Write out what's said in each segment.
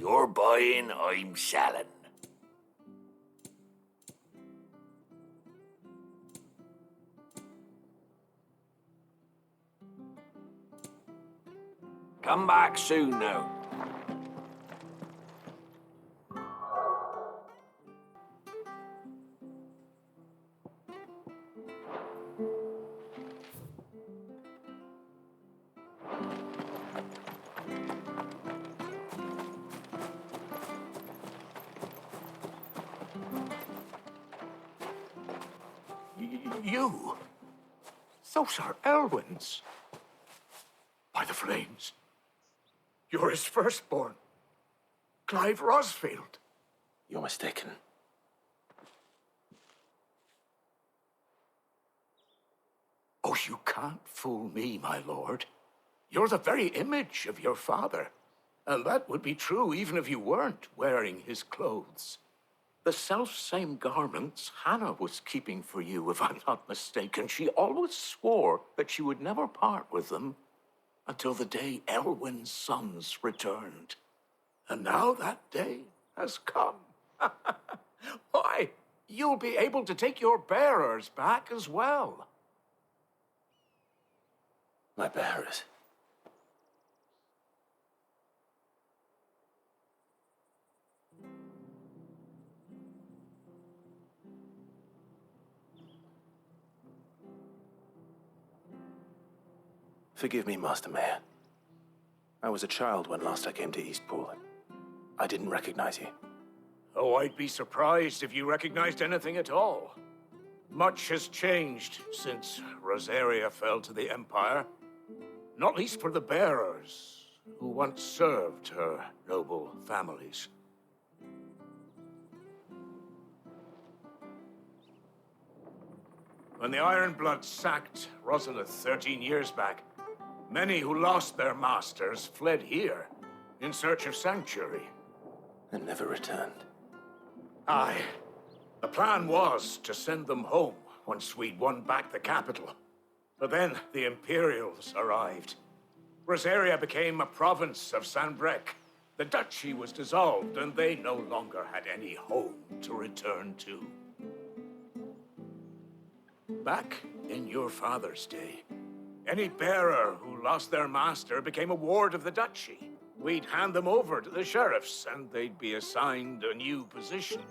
You're buying, I'm selling. Come back soon now. You? Those are Elwyn's. By the flames. You're his firstborn. Clive Rosfield. You're mistaken. Oh, you can't fool me, my lord. You're the very image of your father. And that would be true even if you weren't wearing his clothes. The self-same garments Hannah was keeping for you, if I'm not mistaken. She always swore that she would never part with them until the day Elwyn's sons returned. And now that day has come. Why, you'll be able to take your bearers back as well. My bearers? Forgive me, Master Mayor. I was a child when last I came to Eastpool. I didn't recognize you. Oh, I'd be surprised if you recognized anything at all. Much has changed since Rosaria fell to the Empire. Not least for the bearers, who once served her noble families. When the Ironbloods sacked Rosalith 13 years back, many who lost their masters fled here in search of sanctuary. And never returned. Aye. The plan was to send them home once we'd won back the capital. But then the Imperials arrived. Rosaria became a province of Sanbreque. The duchy was dissolved, and they no longer had any home to return to. Back in your father's day, any bearer who lost their master became a ward of the duchy. We'd hand them over to the sheriffs, and they'd be assigned a new position.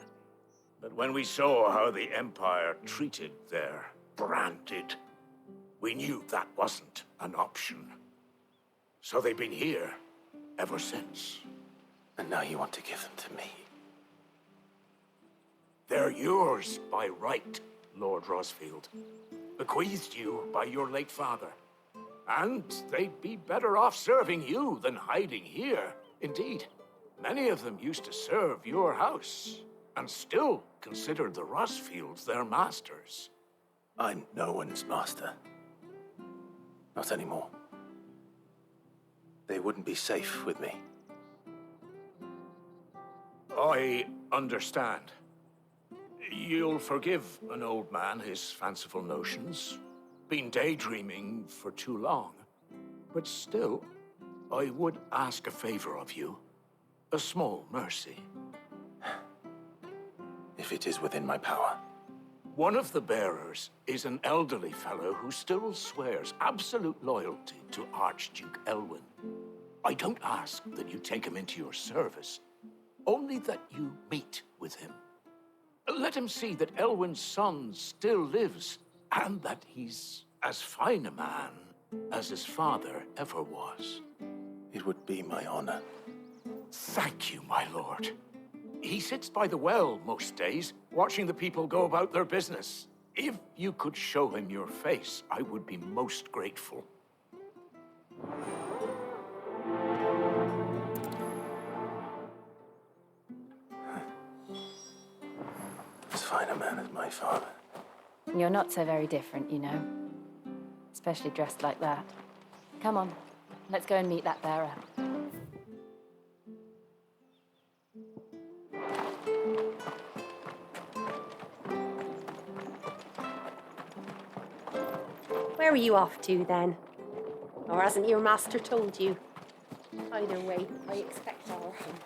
But when we saw how the Empire treated their branded, we knew that wasn't an option. So they've been here ever since. And now you want to give them to me? They're yours by right, Lord Rosfield. Bequeathed you by your late father. And they'd be better off serving you than hiding here. Indeed, many of them used to serve your house, and still considered the Rosfields their masters. I'm no one's master. Not anymore. They wouldn't be safe with me. I understand. You'll forgive an old man his fanciful notions. Been daydreaming for too long. But still, I would ask a favor of you. A small mercy. If it is within my power. One of the bearers is an elderly fellow who still swears absolute loyalty to Archduke Elwyn. I don't ask that you take him into your service, only that you meet with him. Let him see that Elwyn's son still lives, and that he's as fine a man as his father ever was. It would be my honor. Thank you, my lord. He sits by the well most days, watching the people go about their business. If you could show him your face, I would be most grateful. As fine a man as my father. You're not so very different, you know. Especially dressed like that. Come on, let's go and meet that bearer. Where are you off to, then? Or hasn't your master told you? Either way, I expect our hand.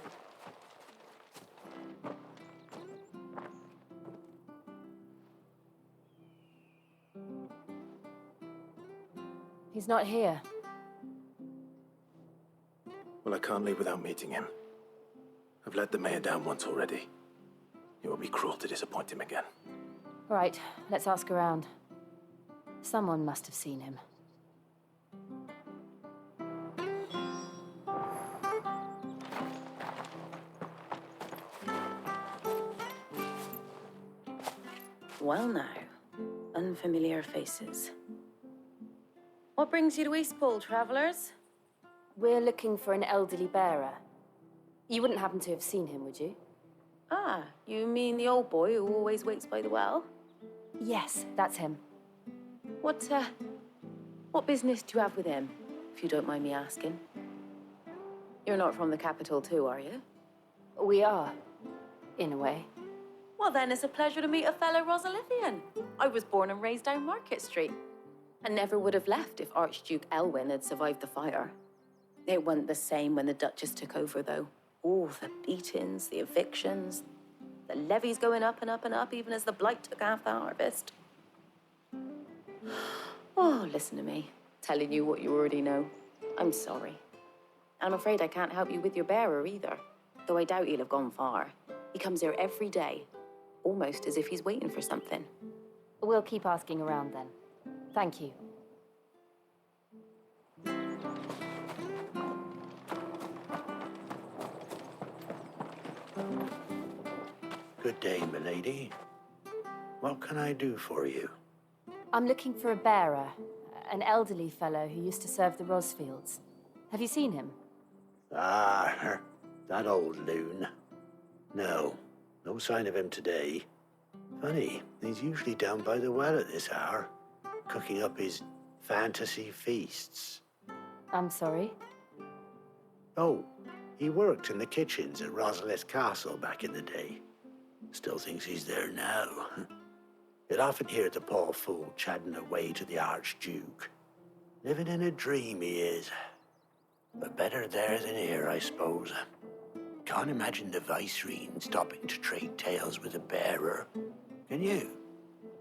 He's not here. Well, I can't leave without meeting him. I've let the mayor down once already. It would be cruel to disappoint him again. All right, let's ask around. Someone must have seen him. Well now, unfamiliar faces. What brings you to Eastpool, travellers? We're looking for an elderly bearer. You wouldn't happen to have seen him, would you? Ah, you mean the old boy who always waits by the well? Yes, that's him. What business do you have with him, if you don't mind me asking? You're not from the capital too, are you? We are, in a way. Well then, it's a pleasure to meet a fellow Rosalithian. I was born and raised down Market Street. And never would have left if Archduke Elwyn had survived the fire. It wasn't the same when the Duchess took over, though. Oh, the beatings, the evictions, the levies going up and up and up, even as the blight took half the harvest. Oh, listen to me, telling you what you already know. I'm sorry. I'm afraid I can't help you with your bearer either, though I doubt he'll have gone far. He comes here every day, almost as if he's waiting for something. We'll keep asking around then. Thank you. Good day, milady. What can I do for you? I'm looking for a bearer, an elderly fellow who used to serve the Rosfields. Have you seen him? Ah, that old loon. No sign of him today. Funny, he's usually down by the well at this hour, cooking up his fantasy feasts. I'm sorry? Oh, he worked in the kitchens at Rosalith Castle back in the day. Still thinks he's there now. You'd often hear the poor fool chatting away to the Archduke. Living in a dream he is. But better there than here, I suppose. Can't imagine the Viceroy stopping to trade tales with a bearer. Can you?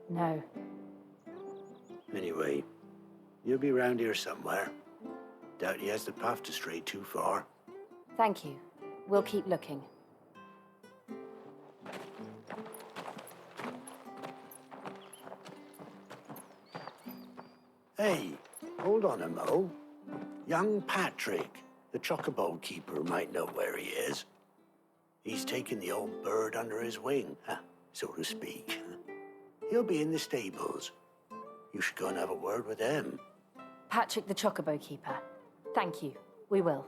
No. Anyway, you'll be round here somewhere. Doubt he has the path to stray too far. Thank you. We'll keep looking. Hey, hold on a mo. Young Patrick, the chocobo keeper, might know where he is. He's taken the old bird under his wing, so to speak. He'll be in the stables. You should go and have a word with him. Patrick the Chocobo Keeper. Thank you. We will.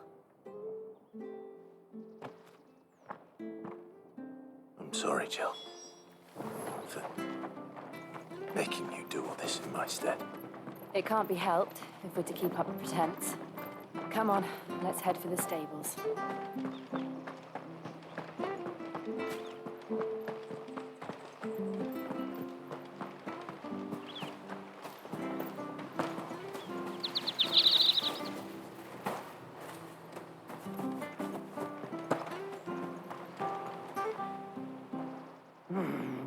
I'm sorry, Jill, for making you do all this in my stead. It can't be helped if we're to keep up a pretense. Come on, let's head for the stables.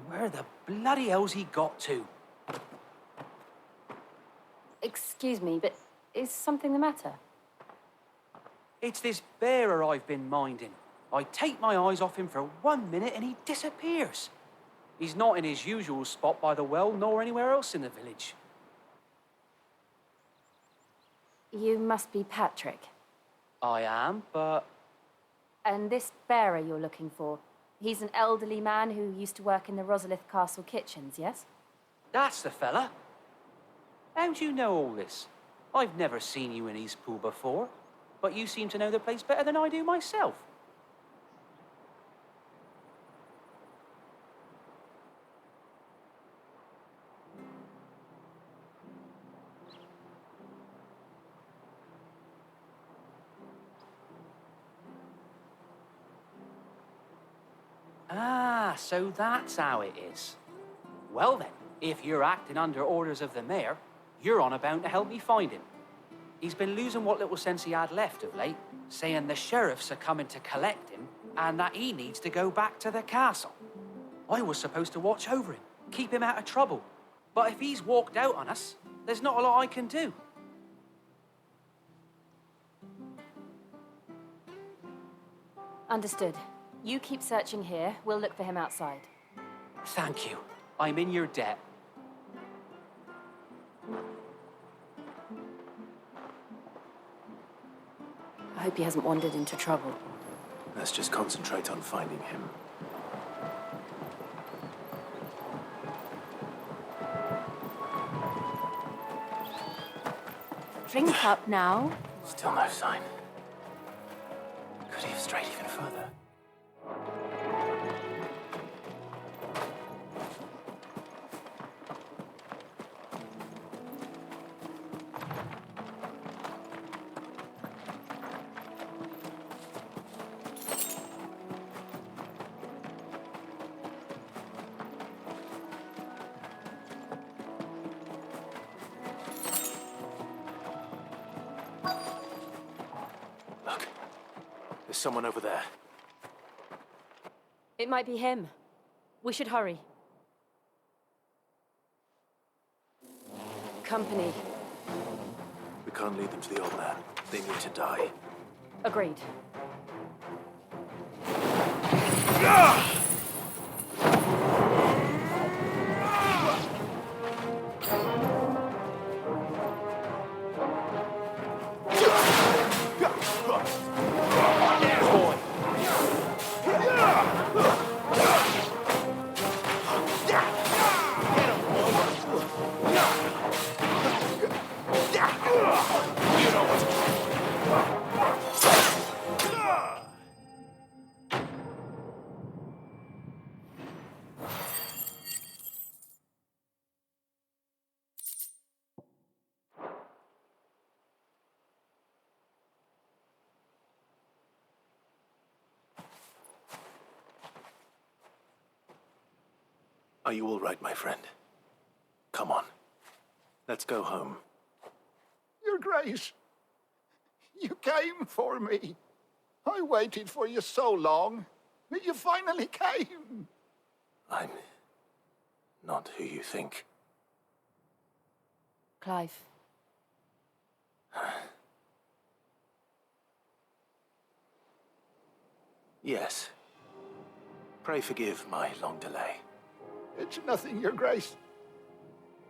Where the bloody hell's he got to? Excuse me, but is something the matter? It's this bearer I've been minding. I take my eyes off him for 1 minute and he disappears. He's not in his usual spot by the well, nor anywhere else in the village. You must be Patrick. I am, but And this bearer you're looking for, he's an elderly man who used to work in the Rosalith Castle kitchens, yes? that's the fella. How do you know all this? I've never seen you in Eastpool before, but you seem to know the place better than I do myself. Ah, so that's how it is. Well then, if you're acting under orders of the mayor, you're on about to help me find him. He's been losing what little sense he had left of late, saying the sheriffs are coming to collect him and that he needs to go back to the castle. I was supposed to watch over him, keep him out of trouble. But if he's walked out on us, there's not a lot I can do. Understood. You keep searching here. We'll look for him outside. Thank you. I'm in your debt. I hope he hasn't wandered into trouble. Let's just concentrate on finding him. Drink up now. Still no sign. Could he have strayed even further? Look, there's someone over there. It might be him. We should hurry. Company. We can't lead them to the old man. They need to die. Agreed. Are you all right, my friend? Come on. Let's go home. Your Grace, you came for me. I waited for you so long, but you finally came. I'm not who you think. Clive. Yes. Pray forgive my long delay. It's nothing, Your Grace.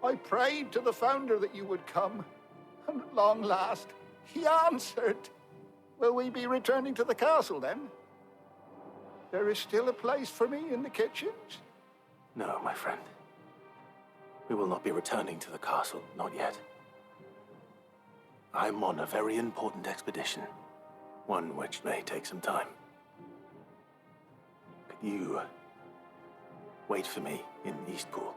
I prayed to the Founder that you would come, and at long last, he answered. Will we be returning to the castle, then? There is still a place for me in the kitchens? No, my friend. We will not be returning to the castle, not yet. I'm on a very important expedition, one which may take some time. Could you wait for me in Eastpool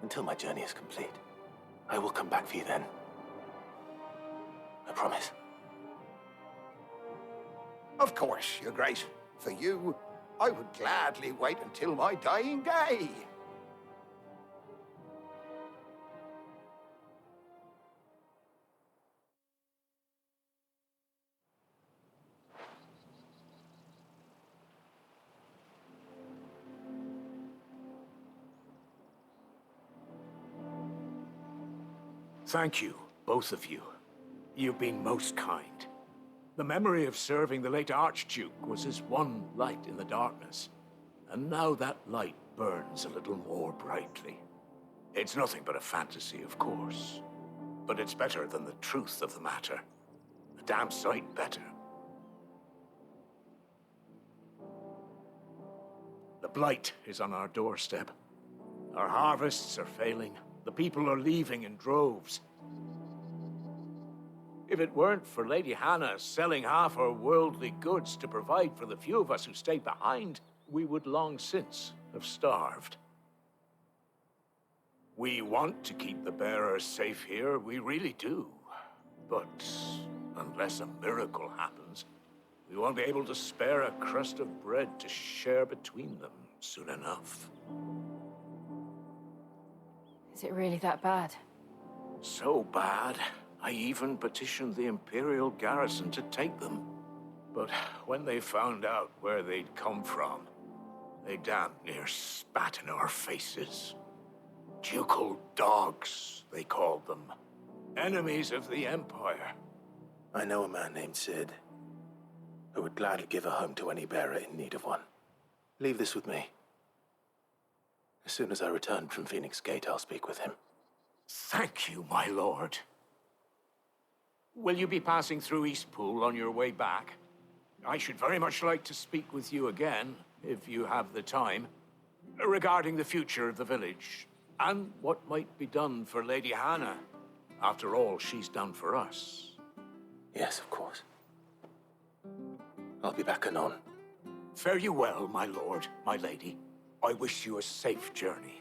until my journey is complete? I will come back for you then. I promise. Of course, Your Grace. For you, I would gladly wait until my dying day. Thank you, both of you. You've been most kind. The memory of serving the late Archduke was as one light in the darkness, and now that light burns a little more brightly. It's nothing but a fantasy, of course, but it's better than the truth of the matter. A damn sight better. The blight is on our doorstep. Our harvests are failing. The people are leaving in droves. If it weren't for Lady Hannah selling half her worldly goods to provide for the few of us who stayed behind, we would long since have starved. We want to keep the bearers safe here, we really do. But unless a miracle happens, we won't be able to spare a crust of bread to share between them soon enough. Is it really that bad? So bad, I even petitioned the Imperial garrison to take them. But when they found out where they'd come from, they damn near spat in our faces. Ducal dogs, they called them. Enemies of the Empire. I know a man named Sid. who would gladly give a home to any bearer in need of one. Leave this with me. As soon as I return from Phoenix Gate, I'll speak with him. Thank you, my lord. Will you be passing through Eastpool on your way back? I should very much like to speak with you again, if you have the time, regarding the future of the village, and what might be done for Lady Hannah, after all she's done for us. Yes, of course. I'll be back anon. Fare you well, my lord, my lady. I wish you a safe journey.